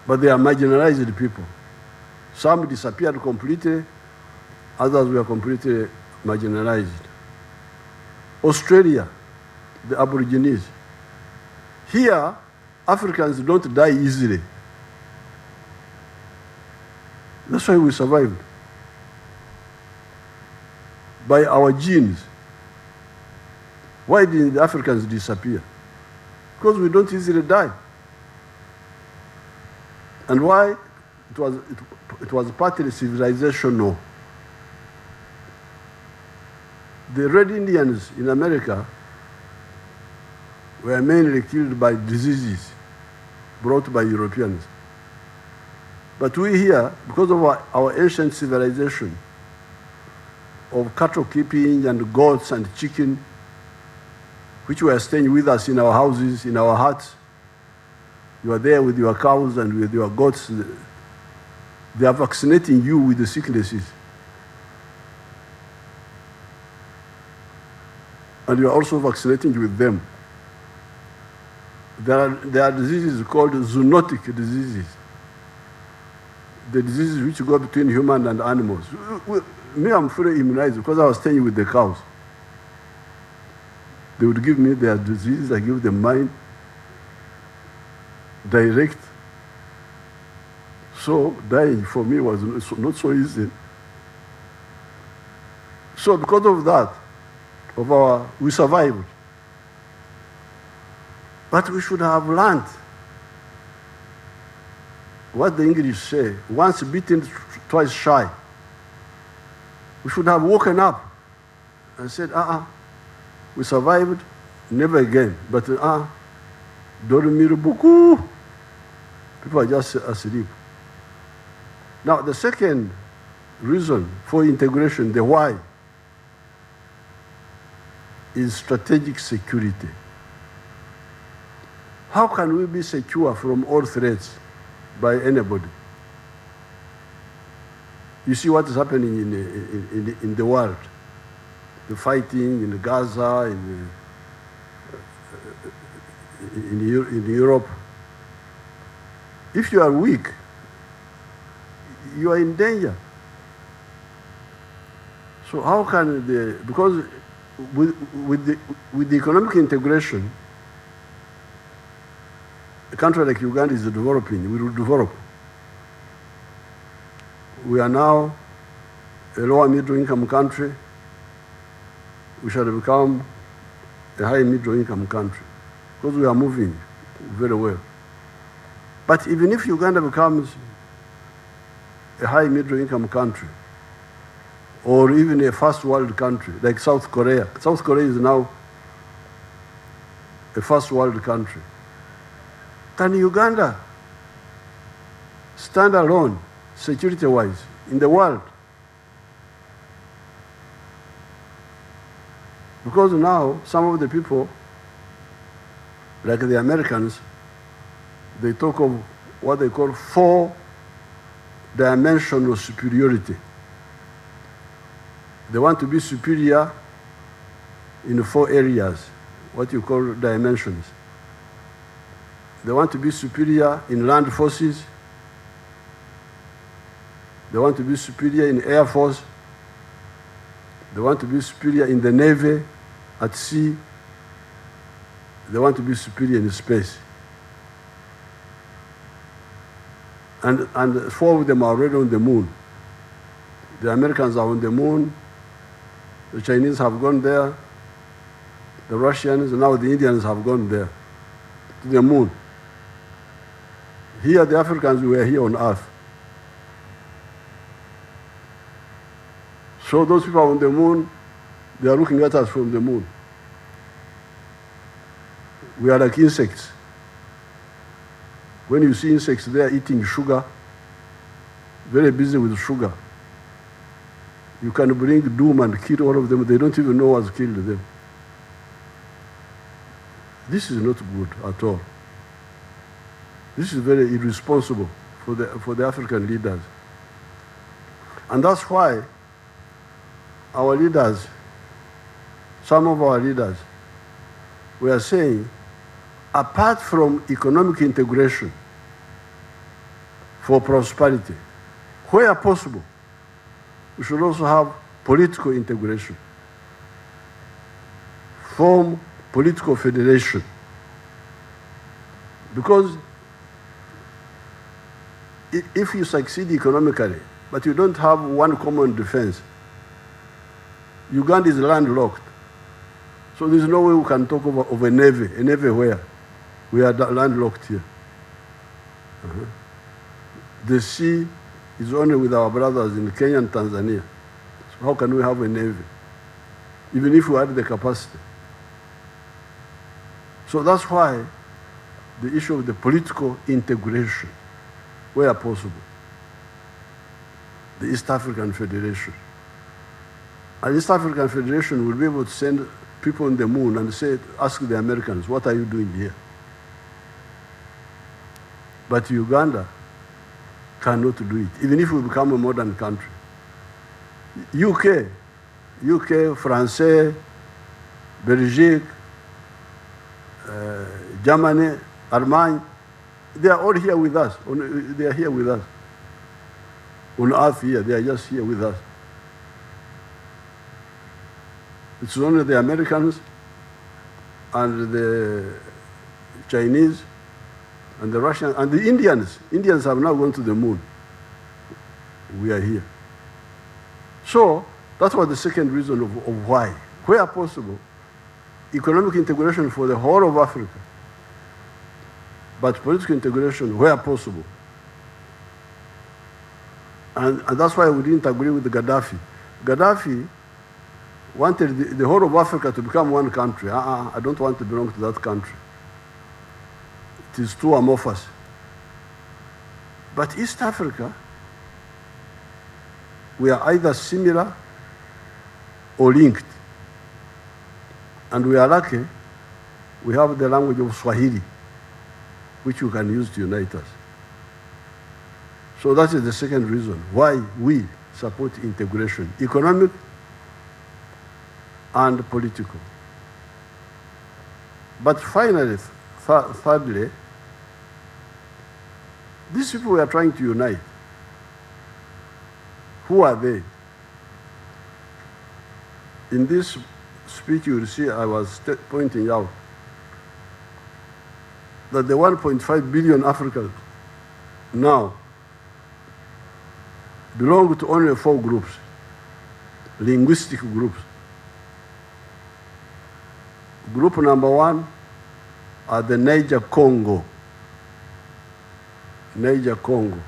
B: But they are marginalized people. Some disappeared completely. Others were completely marginalized. Australia, the Aborigines. Here, Africans don't die easily. That's why we survived. By our genes. Why did the Africans disappear? Because we don't easily die. And why? It was partly civilizational. The Red Indians in America were mainly killed by diseases brought by Europeans. But we here, because of our ancient civilization of cattle keeping and goats and chicken, which were staying with us in our houses, in our huts, you are there with your cows and with your goats. They are vaccinating you with the sicknesses. And you are also vaccinating with them. There are diseases called zoonotic diseases. The diseases which go between human and animals. Me, I'm fully immunized because I was staying with the cows. They would give me their disease, I give them mine, direct. So dying for me was not so easy. So because of that, we survived. But we should have learned what the English say, once bitten, twice shy. We should have woken up and said, we survived, never again. But dormir beaucoup. People are just asleep. Now, the second reason for integration, the why, is strategic security. How can we be secure from all threats by anybody? You see what is happening in the world. The fighting in Gaza, in Europe. If you are weak, you are in danger. So how can because with the economic integration, a country like Uganda is developing, we will develop. We are now a lower middle income country. We shall become a high middle income country because we are moving very well. But even if Uganda becomes a high middle income country, or even a first world country like South Korea. South Korea is now a first world country. Can Uganda stand alone, security-wise, in the world? Because now some of the people, like the Americans, they talk of what they call four-dimensional superiority. They want to be superior in 4 areas, what you call dimensions. They want to be superior in land forces. They want to be superior in air force. They want to be superior in the navy, at sea. They want to be superior in space. And 4 of them are already on the moon. The Americans are on the moon. The Chinese have gone there. The Russians, and now the Indians have gone there, to the moon. Here, the Africans were here on Earth. So those people on the moon, they are looking at us from the moon. We are like insects. When you see insects, they are eating sugar, very busy with sugar. You can bring doom and kill all of them. They don't even know what's killed them. This is not good at all. This is very irresponsible for the African leaders. And that's why our leaders, some of our leaders, were saying, apart from economic integration for prosperity, where possible, we should also have political integration, form political federation. Because if you succeed economically, but you don't have one common defense, Uganda is landlocked. So there's no way we can talk of a navy where we are landlocked here. The sea is only with our brothers in Kenya and Tanzania. So how can we have a navy? Even if we had the capacity. So that's why the issue of the political integration, where possible, the East African Federation. And East African Federation will be able to send people on the moon and say, ask the Americans, what are you doing here? But Uganda cannot do it, even if we become a modern country. UK, France, Belgique, Germany, Allemagne, they are all here with us. They are here with us. On earth here, they are just here with us. It's only the Americans and the Chinese and the Russians and the Indians. Indians have now gone to the moon. We are here. So that was the second reason of why. Where possible, economic integration for the whole of Africa, but political integration where possible. And that's why we didn't agree with Gaddafi. Gaddafi wanted the whole of Africa to become one country. I don't want to belong to that country. It is too amorphous. But East Africa, we are either similar or linked. And we are lucky, we have the language of Swahili, which we can use to unite us. So that is the second reason why we support integration, economic and political. But finally, thirdly, these people we are trying to unite, who are they? In this speech you will see I was pointing out that the 1.5 billion Africans now belong to only 4 groups, linguistic groups. Group number 1 are the Niger-Congo. Niger-Congo.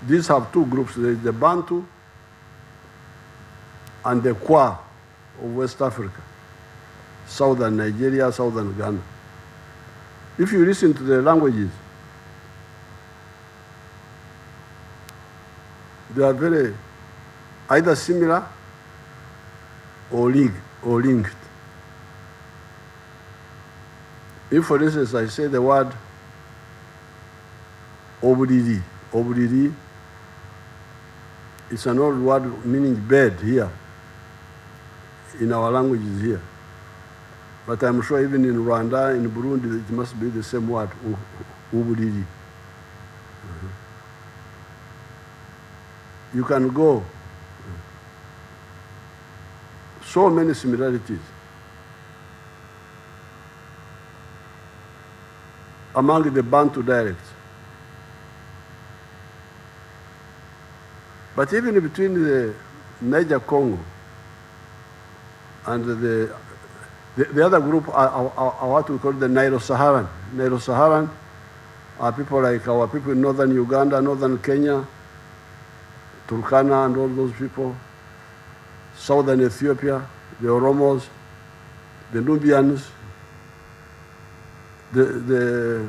B: These have 2 groups. There is the Bantu and the Kwa of West Africa, southern Nigeria, southern Ghana. If you listen to the languages, they are very either similar or linked. If, for instance, I say the word Obudiri, it's an old word meaning bed here, in our languages here. But I'm sure even in Rwanda, in Burundi, it must be the same word, Ubudiri. You can go. So many similarities among the Bantu dialects. But even between the Niger-Congo and the other group are what we call the Nilo-Saharan. Nilo-Saharan are people like our people in northern Uganda, northern Kenya, Turkana and all those people, southern Ethiopia, the Oromos, the Nubians, the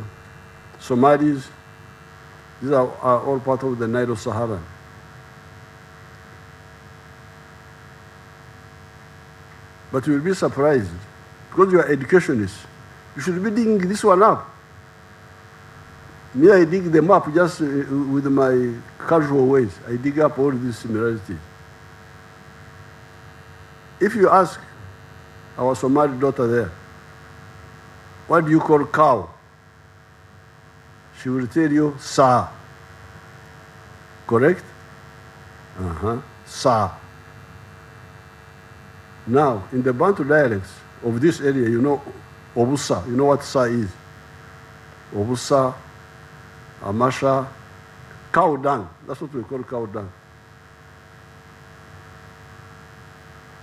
B: Somalis. These are all part of the Nilo-Saharan. But you will be surprised, because you are educationists. You should be digging this one up. Me, I dig them up just with my casual ways. I dig up all these similarities. If you ask our Somali daughter there, what do you call cow? She will tell you, sa. Correct? Sa. Now, in the Bantu dialects of this area, you know Obusa. You know what sa is? Obusa, Amasha, cow dung. That's what we call cow dung.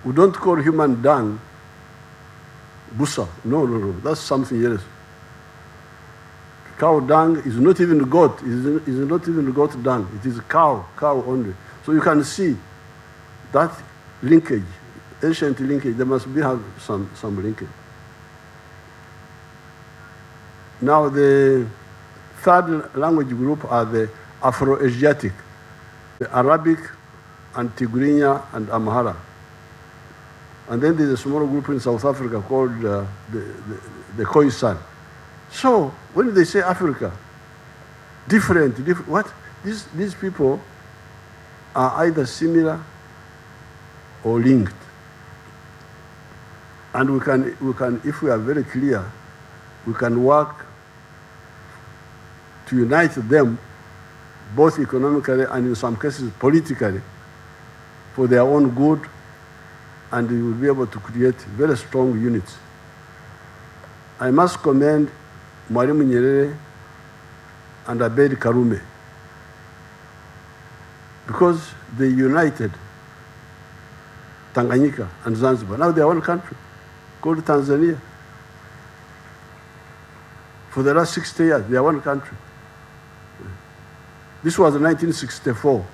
B: We don't call human dung busa. No. That's something else. Cow dung is not even goat. It is not even goat dung. It is cow only. So you can see that linkage, ancient linkage. There must be have some linkage. Now the third language group are the Afro-Asiatic, the Arabic and Tigrinya and Amhara. And then there's a small group in South Africa called the Khoisan. So when they say Africa, different, what? These people are either similar or linked. And we can, if we are very clear, we can work to unite them both economically and in some cases politically for their own good, and we will be able to create very strong units. I must commend Mwalimu Nyerere and Abeid Karume because they united Tanganyika and Zanzibar. Now they are one country called Tanzania. For the last 60 years, they are one country. This was in 1964.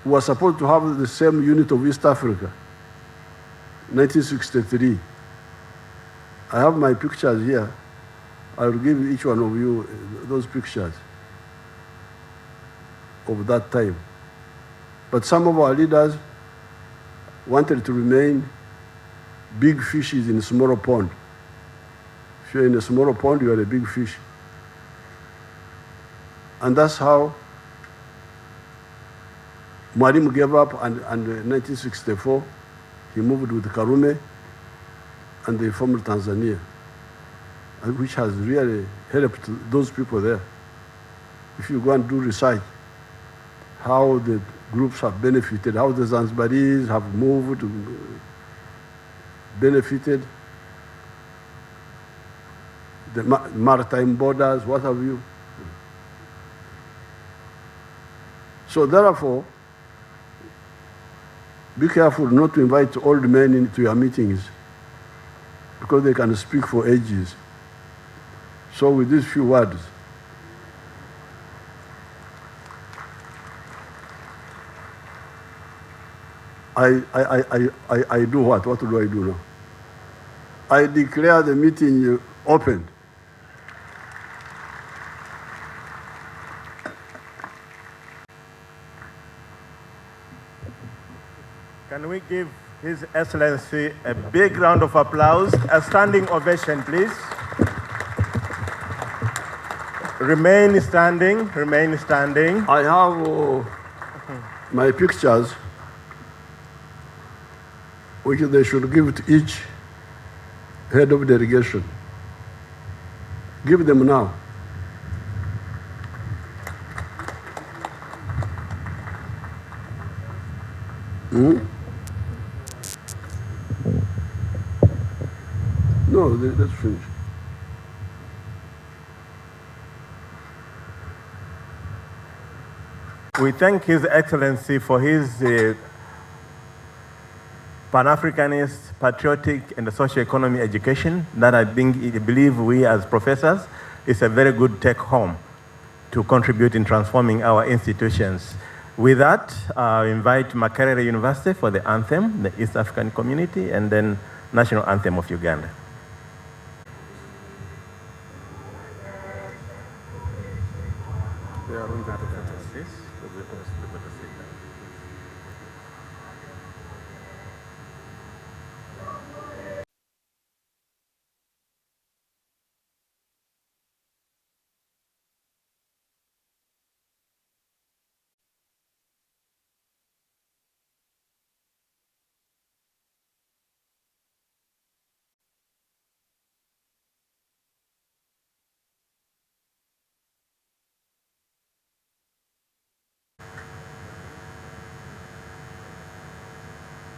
B: We were supposed to have the same unit of East Africa, 1963. I have my pictures here. I will give each one of you those pictures of that time. But some of our leaders wanted to remain big fishes in a smaller pond. If you're in a smaller pond, you are a big fish. And that's how Mwalimu gave up, and in 1964, he moved with Karume, and they formed Tanzania, which has really helped those people there. If you go and do research, how the groups have benefited, how the Zanzibaris have moved, benefited, the maritime borders, what have you. So therefore, be careful not to invite old men into your meetings because they can speak for ages. So with these few words, I do what? What do I do now? I declare the meeting open.
C: Can we give His Excellency a big round of applause? A standing ovation, please. Remain standing, remain standing.
B: I have my pictures, which they should give to each head of delegation. Give them now. No, let's finish.
C: We thank His Excellency for his Pan-Africanist, patriotic, and socio-economic education that I believe we as professors is a very good take-home to contribute in transforming our institutions. With that, I invite Makerere University for the anthem, the East African community, and then national anthem of Uganda.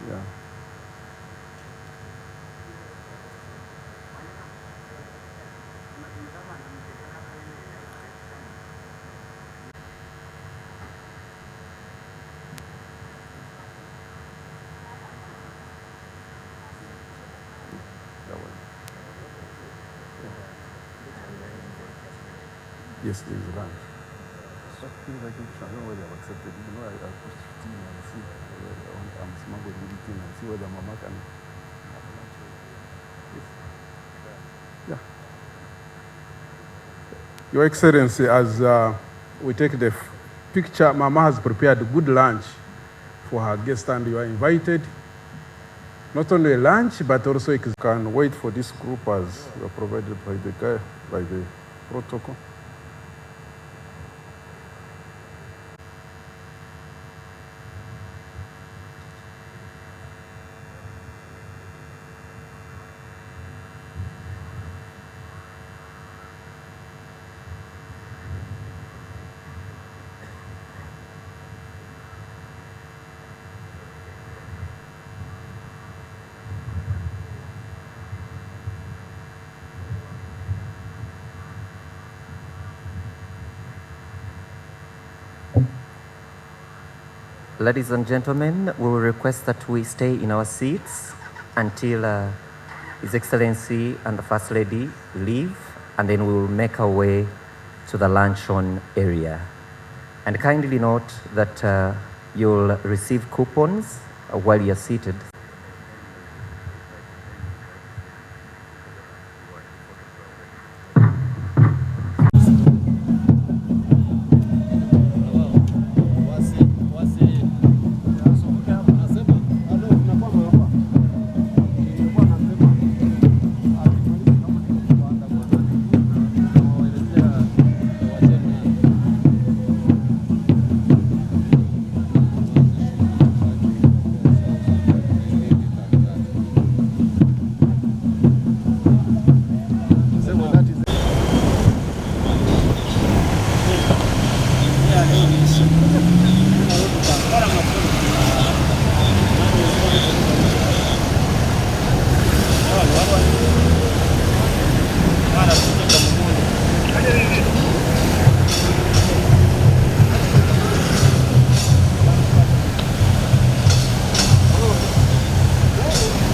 B: Yeah. Yes, there is a lunch. So things like this, I don't know whether I've accepted. You know, I pushed 15 and see whether I'm smuggled with it and see whether Mama can have lunch. Yes.
D: Yeah. Your Excellency, as we take the picture, Mama has prepared a good lunch for her guests, and you are invited. Not only a lunch, but also you can wait for this group as you are provided by the protocol.
E: Ladies and gentlemen, we will request that we stay in our seats until His Excellency and the First Lady leave, and then we will make our way to the luncheon area. And kindly note that you'll receive coupons while you're seated